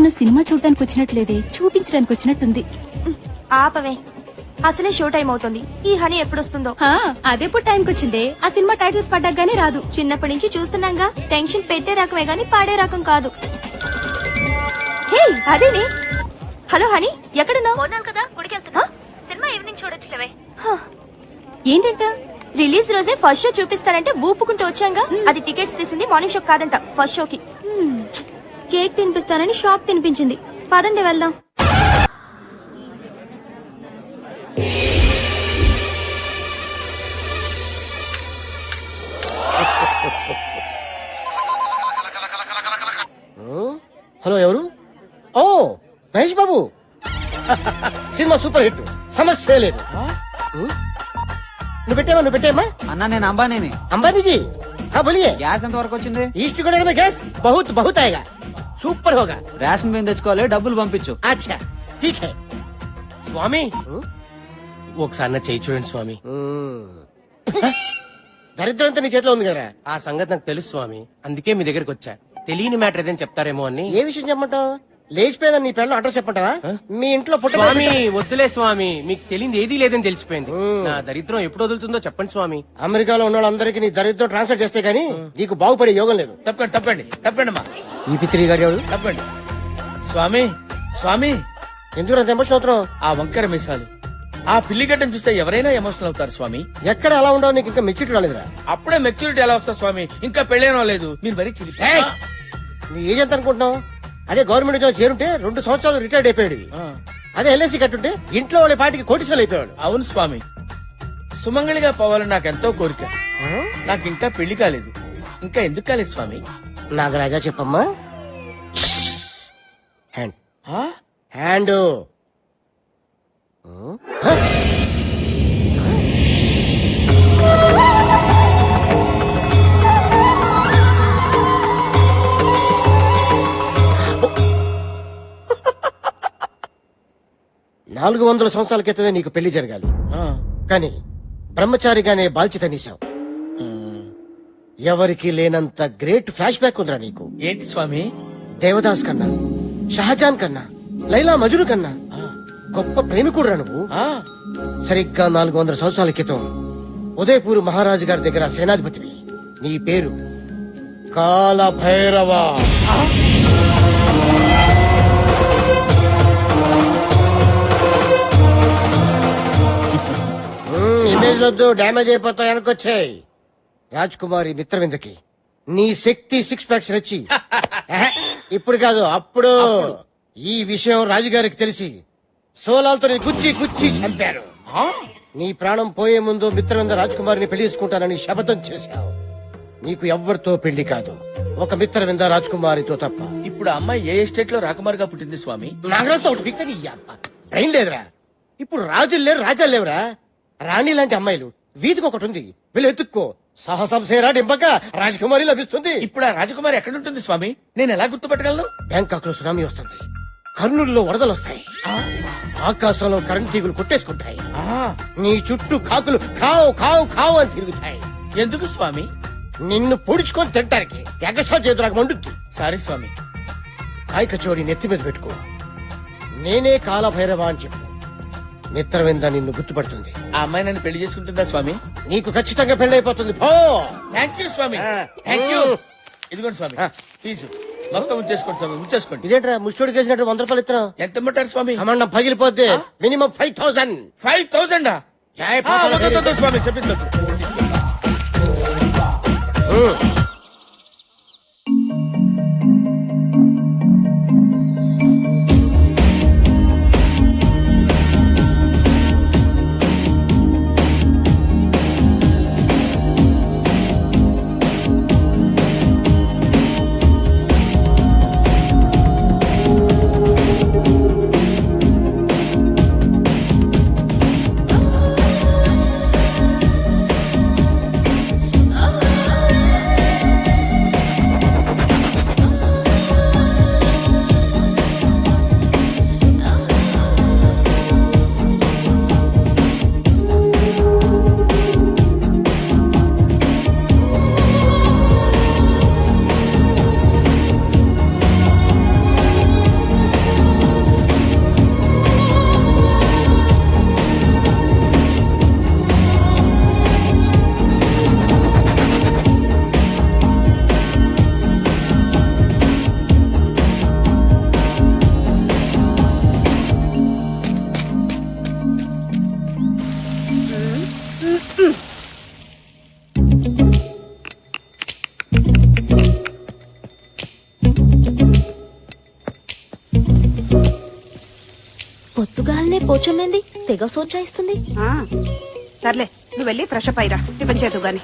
మనం సినిమా చూడటానికి వచ్చినట్లేదే, చూపించడానికి వచ్చినట్టుంది. ఆపవే, అసలే షో టైం అవుతుంది. ఈ హనీ ఎప్పుడొస్తుందో. అదెప్పుడు టైంకి వచ్చిందే? ఆ సినిమా టైటిల్స్ పడ్డాగానే రాదు. చిన్నప్పటి నుంచి చూస్తున్నాగా. టెన్షన్ పెట్టే రకమే గాని పాడే రకం కాదు. హే అదేనే. హలో హనీ, ఎక్కడున్నావు? కదా గుడికి వెళ్తున్నా. సినిమా ఈవినింగ్ చూడొచ్చులేవే. ఏంటంట? రిలీజ్ రోజే ఫస్ట్ షో చూపిస్తారంటే ఊపుకుంటూ వచ్చాంగా. అది టికెట్స్ తీసింది మార్నింగ్ షో కాదంట, ఫస్ట్ షోకి. కేక్ తినిపిస్తానని షాక్ తినిపించింది. పదండి వెళ్దాం. హలో, ఎవరు? ఓ Mahesh Babu. Cinema super hit, సమస్య లేదు. నువ్వు పెట్టేమా? అన్నా నేను అంబానీని. అంబానీజీ, हाँ बोलिए. గ్యాస్ ఎంత వరకు వచ్చింది? ఈస్ట్ గోదావరి में गैस बहुत बहुत आएगा, సూపర్ होगा. రేషన్ బియ్యం తెచ్చుకోవాలి, డబ్బులు పంపించు. अच्छा ठीक है. స్వామి ఒకసారి నా చేయి చూడండి స్వామి. దరిద్రం అంతా నీ చేతిలో ఉంది కదా. ఆ సంగతి నాకు తెలుసు స్వామి, అందుకే మీ దగ్గరికి వచ్చా. తెలియని మ్యాటర్ ఏదైనా చెప్తారేమో అని. ఏ విషయం చెప్పమంటావు? లేచిపోయిందని నీ పిల్లలు అడ్రస్ చెప్పంటావా? మీ ఇంట్లో పుట్ట స్వామి వద్దులే స్వామి, మీకు తెలియదు ఏదీ లేదని తెలిసిపోయింది. నా దరిద్రం ఎప్పుడు వదులుతుందో చెప్పండి స్వామి. అమెరికాలో ఉన్న వాళ్ళందరికీ నీ దరిద్రం ట్రాన్స్ఫర్ చేస్తే గానీ నీకు బాగుపడే యోగం లేదు. తప్పండి అమ్మా. ఈ పిత్రి గారు ఎవరు? తప్పండి స్వామి. ఎందుకు అంత ఎమోషన్ అవుతున్నావు? ఆ వంకర మీసాలు, ఆ పిల్లిగడ్డను చూస్తే ఎవరైనా ఎమోషనల్ అవుతారు స్వామి. ఎక్కడ ఎలా ఉండవు? నీకు ఇంకా మెచ్యూరిటీ రాలేదురా. అప్పుడే మెచ్యూరిటీ ఎలా వస్తా స్వామి? ఇంకా పెళ్ళేనో లేదు. మీరు మరీ చిలిపి. నీ ఏజ్ ఎంత అనుకుంటున్నావు? అదే గవర్నమెంట్ ఉద్యోగం చేరుంటే 2 సంవత్సరాలు రిటైర్డ్ అయిపోయాడు. అదే ఎల్ఐసి కట్టుంటే ఇంట్లో వాళ్ళ పాటికి కోటీశ్వరులు అయిపోయాడు. అవును స్వామి, సుమంగళిగా పోవాలని నాకెంతో కోరిక. నాకు ఇంకా పెళ్లి కాలేదు. ఇంకా ఎందుకు కాలేదు స్వామి? నాగరాజా చెప్పమ్మా. హ్యాండ్ ఆ? హ్యాండ్. 400 సంవత్సరాల క్రితమే నీకు పెళ్లి జరగాలి, కానీ బ్రహ్మచారిగానే బాల్చి తనీశావు. ఎవరికి లేనంత గ్రేట్ ఫ్లాష్ బ్యాక్ ఉందిరా నీకు. ఏంటి స్వామి? దేవదాస్ కన్నా, షహజాన్ కన్నా, లైలా మజును కన్నా గొప్ప ప్రేమికుడురా నువ్వు. సరిగ్గా 400 సంవత్సరాల క్రితం ఉదయపూర్ మహారాజు గారి దగ్గర సేనాధిపతివి. నీ పేరు కాల భైరవ. ఇమేజ్ వద్దు, డ్యామేజ్ అయిపోతాయి. వెనకొచ్చాయి. రాజ్ కుమారి మిత్రవిందకి నీ శక్తి 6 ప్యాక్స్ నచ్చి ఇప్పుడు కాదు అప్పుడు ఈ విషయం రాజుగారికి తెలిసి సోలాలతో నీ గుచ్చి చంపారు. నీ ప్రాణం పోయే ముందు మిత్రవింద రాజ్ కుమారిని పెళ్లి చేసుకుంటానని శపథం చేశావు. నీకు ఎవ్వరితో పెళ్లి కాదు, ఒక మిత్రవింద రాజ్ కుమారితో తప్ప. ఇప్పుడు అమ్మాయి ఏ ఎస్టేట్ లో రాకుమారిగా పుట్టింది స్వామి? నాగరాజుతో ఒకటి పిక్త నీ బ్రెయిన్ లేదురా. ఇప్పుడు రాజులు లేరు, రాజాలు లేవురా. రాణి లాంటి అమ్మాయిలు వీధికి ఒకటి ఉంది, వీళ్ళు ఎత్తుక్కో. సాహసం సేరా డింపక రాజకుమారి లభిస్తుంది. ఇప్పుడు ఆ రాజకుమారి ఎక్కడుంటుంది స్వామి? నేను ఎలా గుర్తుపట్టగలను? బ్యాంకాక్ లో సునామీ వస్తుంది, కర్నూలులో వరదలు వస్తాయి, ఆకాశంలో కరెంట్ తీగులు కొట్టేసుకుంటాయి, నీ చుట్టూ కాకులు కావు కావు కావు అని తిరుగుతాయి. ఎందుకు స్వామి? నిన్ను పొడుచుకొని తింటానికి. ఎగస్ట్రా చేతులకు మండుద్ది. సారీ స్వామి. కాయ కచోరి నెత్తి మీద పెట్టుకో. నేనే కాలభైరవ అని చెప్పు. మిత్రవింద నిన్ను గుర్తుపడుతుంది. ఆ అమ్మాయి నన్ను పెళ్లి చేసుకుంటుందా స్వామి? నీకు ఖచ్చితంగా పెళ్లి పో. థ్యాంక్ యూ స్వామి, థ్యాంక్ యూ. ఇదిగోండి స్వామి ఫీజు మొత్తం ఉంచేసుకోండి స్వామి, ఉంచేసుకోండి. ఇదేంట్రా ముష్టోడు కేసినట్టు 100 రూపాయలు ఇస్తున్నావు? ఎంత ఇమ్మంటారు స్వామి? అమ్మండం పగిలిపోద్ది. మినిమం 5000. 5000 స్వామి చెప్పింది. పొద్దుగాలనే పోచమ్మేంది తెగ సోచాయిస్తుంది. ఆ, సర్లే నువ్వు వెళ్ళి ఫ్రెష్ అప్ అయ్యిరా, టిఫిన్ చేద్దు గాని.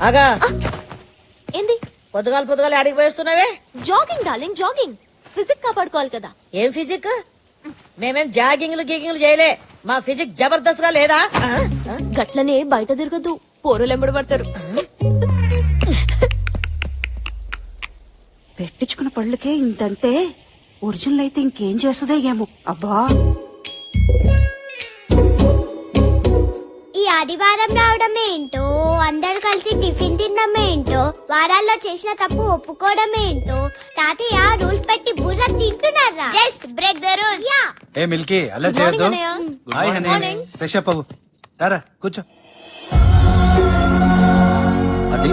ఆగా ఏంది? పొద్దుగాలు ఆడికి పోయేస్తున్నావే? Jogging darling, jogging. ఫిజిక్ కాపాడుకోవాలి కదా. ఏం ఫిజిక్? మేమేం జాగింగ్లు గీగింగ్లు చేయలే. మా ఫిజిక్ జబర్దస్త్ గా లేదా? గట్లనే బయట తిరగద్దు, పోరులు ఎంబడి పడతారు. పెట్టించుకున్న పళ్ళకే ఇంతంటే ఒరిజినల్ అయితే ఇంకేం చేస్తుందో ఏమో. అబ్బా, ఈ ఆదివారం రావడం ఏంటో, అందరు కలిసి టిఫిన్ తినడం ఏంటో, వారాల్లో చేసిన తప్పు ఒప్పుకోవడం ఏంటో, తాతయ్య రూల్స్ పెట్టి బుర్ర తింటున్నారా? Just break the rules. Yeah, ఏ మిల్కీ అలా Good morning, చేయొద్దు. అన్నయ్య. Hi Good honey, morning. Fresh up అవ్వు. రారా కూర్చో. అది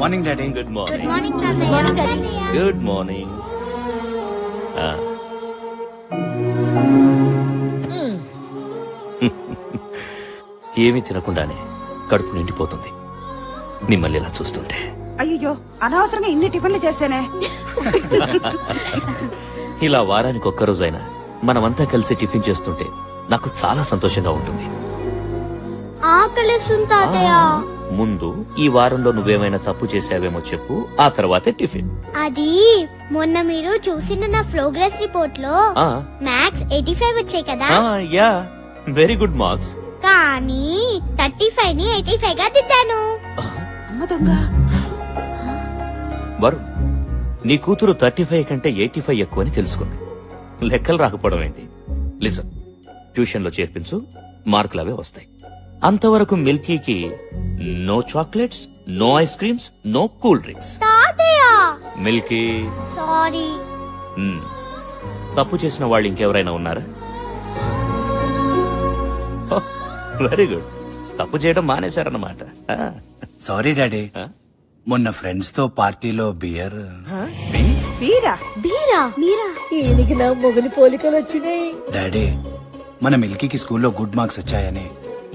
morning daddy. Good morning. Morning తాతయ్య. Morning daddy. తాతయ్య. Good morning. ఏమీ తినకుండానే కడుపు నిండిపోతుంది మిమ్మల్ని ఇలా చూస్తుంటే. అయ్యో అనవసరంగా ఇన్ని టిఫిన్లు చేశానే. ఇలా వారానికి ఒక్కరోజైనా మనమంతా కలిసి టిఫిన్ చేస్తుంటే నాకు చాలా సంతోషంగా ఉంటుంది. ఆకలిస్తుంది తాతయ్య. ముందు ఈ వారంలో నువ్వేమైనా తప్పు చేసావేమో చెప్పు, ఆ తర్వాతే టిఫిన్. అది మొన్న మీరు చూసిన నా ప్రోగ్రెస్ రిపోర్ట్ లో ఆ, మ్యాథ్స్ 85 వచ్చాయి కదా, యా, వెరీ గుడ్ మార్క్స్. కానీ 35 ని 85 గా దిద్దాను. అమ్మ దొంగ. వరుణ్, నీ కూతురు 35 కంటే 85 ఎక్కువని తెలుసుకుంది. లెక్కలు రాకపోవడం ఏంటి? లిసన్, ట్యూషన్ లో చేర్పించు, మార్కులు అవే వస్తాయి. అంతవరకు మిల్కీకి no chocolates, no ice creams, no cool drinks. తాతయ్య మిల్కీ, సారీ. తప్పు చేసిన వాళ్ళు ఇంకెవరైనా ఉన్నారా? వెరీ గుడ్, తప్పు చేయడం మానేశారన్నమాట. సారీ డాడీ, ఆ? మొన్న ఫ్రెండ్స్ తో పార్టీలో బియర్. వీరా బీరా మీరా? ఈయనకి నా మొగని పోలికలు వచ్చినాయి. డాడీ, మన మిల్కీకి స్కూల్లో గుడ్ మార్క్స్ వచ్చాయని,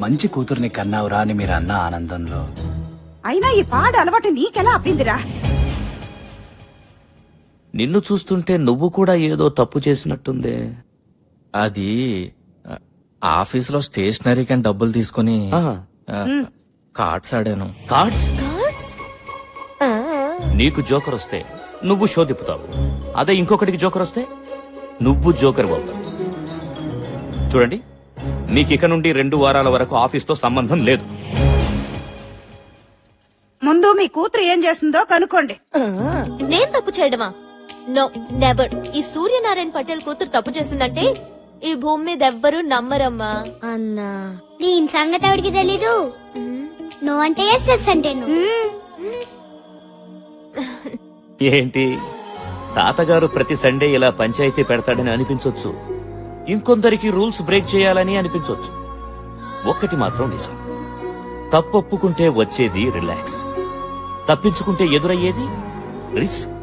మంచి కూతుర్ని కన్నావురా అని మీరు అన్న ఆనందంలో. అయినా ఈ పాడు అలవాటు నీకెలా అబ్బిందిరా? నిన్ను చూస్తుంటే నువ్వు కూడా ఏదో తప్పు చేసినట్టుందే. అది ఆఫీస్ లో స్టేషనరీకి అని డబ్బులు తీసుకుని ఆహా. కార్డ్స్ ఆడాను. కార్డ్స్? కార్డ్స్? నీకు జోకర్ వస్తే నువ్వు షో తిప్పుతావు, అదే ఇంకొకటికి జోకర్ వస్తే నువ్వు జోకర్ అవుతావు. చూడండి, మీకు ఇక నుండి 2 వారాల వరకు ఆఫీస్తో సంబంధం లేదు. ముందు మీ కూతురు ఏం చేస్తుందో కనుక్కోండి. నేను తప్పు చేయడమా? No, never. ఈ సూర్యనారాయణ పటేల్ కూతురు తప్పు చేసిందంటే ఈ భూమి మీద ఎవ్వరూ నమ్మరమ్మా. అన్నా దీని సంగతి ఎవరికి తెలీదు. నో అంటే ఎస్, ఎస్ అంటే నో. ఏంటి, తాతగారు ప్రతి సండే ఇలా పంచాయతీ పెడతాడని అనిపించొచ్చు, ఇంకొందరికి రూల్స్ బ్రేక్ చేయాలని అనిపించొచ్చు. ఒక్కటి మాత్రం నిజం, తప్పొప్పుకుంటే వచ్చేది రిలాక్స్, తప్పించుకుంటే ఎదురయ్యేది రిస్క్.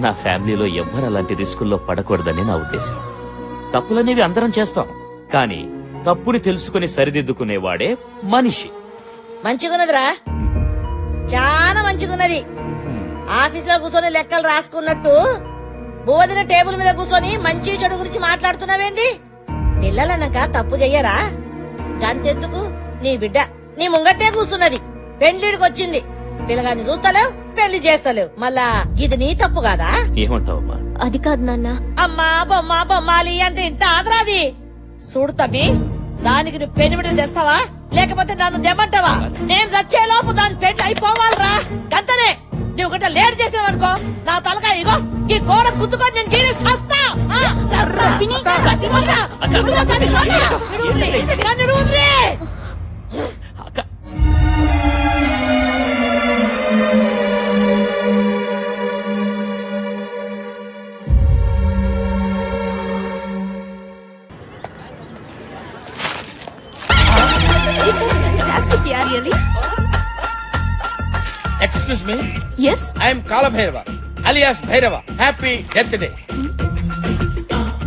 నా ఫ్యామిలీలో ఎవ్వరు అలాంటి రిస్కుల్లో పడకూడదని నా ఉద్దేశం. తప్పులనేవి అందరం చేస్తాం, కానీ తప్పుని తెలుసుకుని సరిదిద్దుకునేవాడే మనిషి. మంచిగున్నదిరా, చాలా మంచిగున్నది. ఆఫీస్ లో కూర్చొని లెక్కలు రాసుకున్నట్టు బోధిన టేబుల్ మీద కూర్చొని మంచి చెడు గురించి మాట్లాడుతున్నావేంది? పిల్లలన్నాక తప్పు చెయ్యరా? గంతెందుకు, నీ బిడ్డ నీ ముంగట్టే కూర్చున్నది, పెళ్లిడికి వచ్చింది. పిల్లగాన్ని చూస్తలేవు, పెళ్లి చేస్తలేవు, మళ్ళా ఇది నీ తప్పు కాదా? ఏమంటావమ్మా? అది కాదు నాన్న. అమ్మా బొమ్మాలి అంటే ఇంత ఆదరాది. చూడు తమ్మి, దానికి నువ్వు పెనిమిడిని తెస్తావా లేకపోతే నన్ను తెమ్మంటావా? నేను చచ్చేలోపు దాని పెళ్లి అయిపోవాలరా, గంతనే. నువ్వు గట్ట లేట్ చేసినావనుకో, నా తలకాయ ఇగో ఈ గోడ గుద్దుకొని నేను గీరి చస్తా. చచ్చిపోతా. నిడువుర్రి. అక్క, It was fantastic, yeah, really. Excuse me, Yes. I'm Kalabhairava alias Bhairava. Happy death day.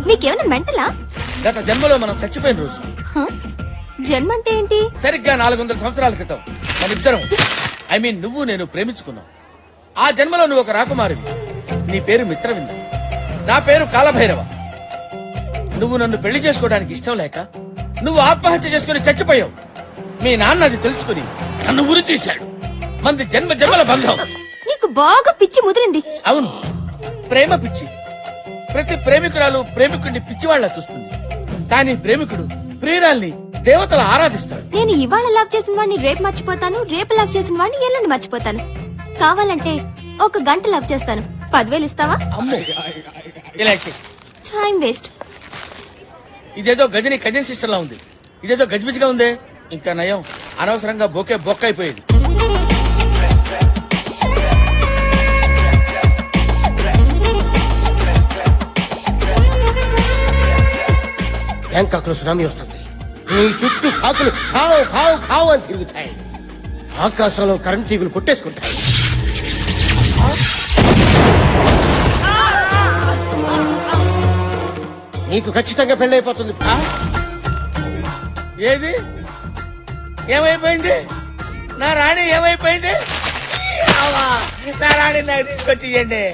మీకేమైనా మెంటలా? గత జన్మలో మనం చచ్చిపోయిన రోజు, జన్మ అంటే ఏంటి? సరిగ్గా 400 సంవత్సరాల క్రితం మనిద్దరం, ఐ మీన్ నువ్వు నేను ప్రేమించుకున్నాం. ఆ జన్మలో నువ్వు ఒక రాకుమారివి. నీ పేరు మిత్రవింద, నా పేరు కాలభైరవ. నువ్వు నన్ను పెళ్లి చేసుకోవడానికి ఇష్టం లేక నువ్వు ఆత్మహత్య చేసుకుని చచ్చిపోయావు. మీ నాన్న అది తెలుసుకుని నన్ను ఉరి తీశాడు. మంది జన్మ జన్మల బంధం. నీకు బాగా పిచ్చి ముదిరింది. అవును, ప్రేమ పిచ్చి. ప్రతి ప్రేమికురాలు ప్రేమికుడిని పిచ్చివాళ్లా చూస్తుంది. కానీ ప్రేమికుడు ప్రియురాల్ని దేవతలు ఆరాధిస్తాడు. నేను ఇవాళ లవ్ చేసిన వాడిని రేపు మర్చిపోతాను, రేపు లవ్ చేసిన వాడిని ఎల్లుండి మర్చిపోతాను. కావాలంటే 1 గంట లవ్ చేస్తాను. 10,000 ఇస్తావా? అమ్మో, ఇలా చెయ్. Time waste. ఇదేదో గజని కజిన్ సిస్టర్ లా ఉంది. ఇదేదో గజిబిజిగా ఉందే. ఇంకా నయం, అనవసరంగా బొక్క అయిపోయేది. బ్యాంకాక్ లో సునామీ వస్తుంది. నీ చుట్టూ కాకులు ఖావు ఖావు ఖావు అని తిరుగుతాయి. ఆకాశంలో కరెంట్ తీగులు కొట్టేసుకుంటాయి. నీకు ఖచ్చితంగా పెళ్ళైపోతుంది. ఏది ఏమైపోయింది? నా రాణి ఏమైపోయింది? నా రాణి నాకు తీసుకొచ్చి ఇవ్వండి.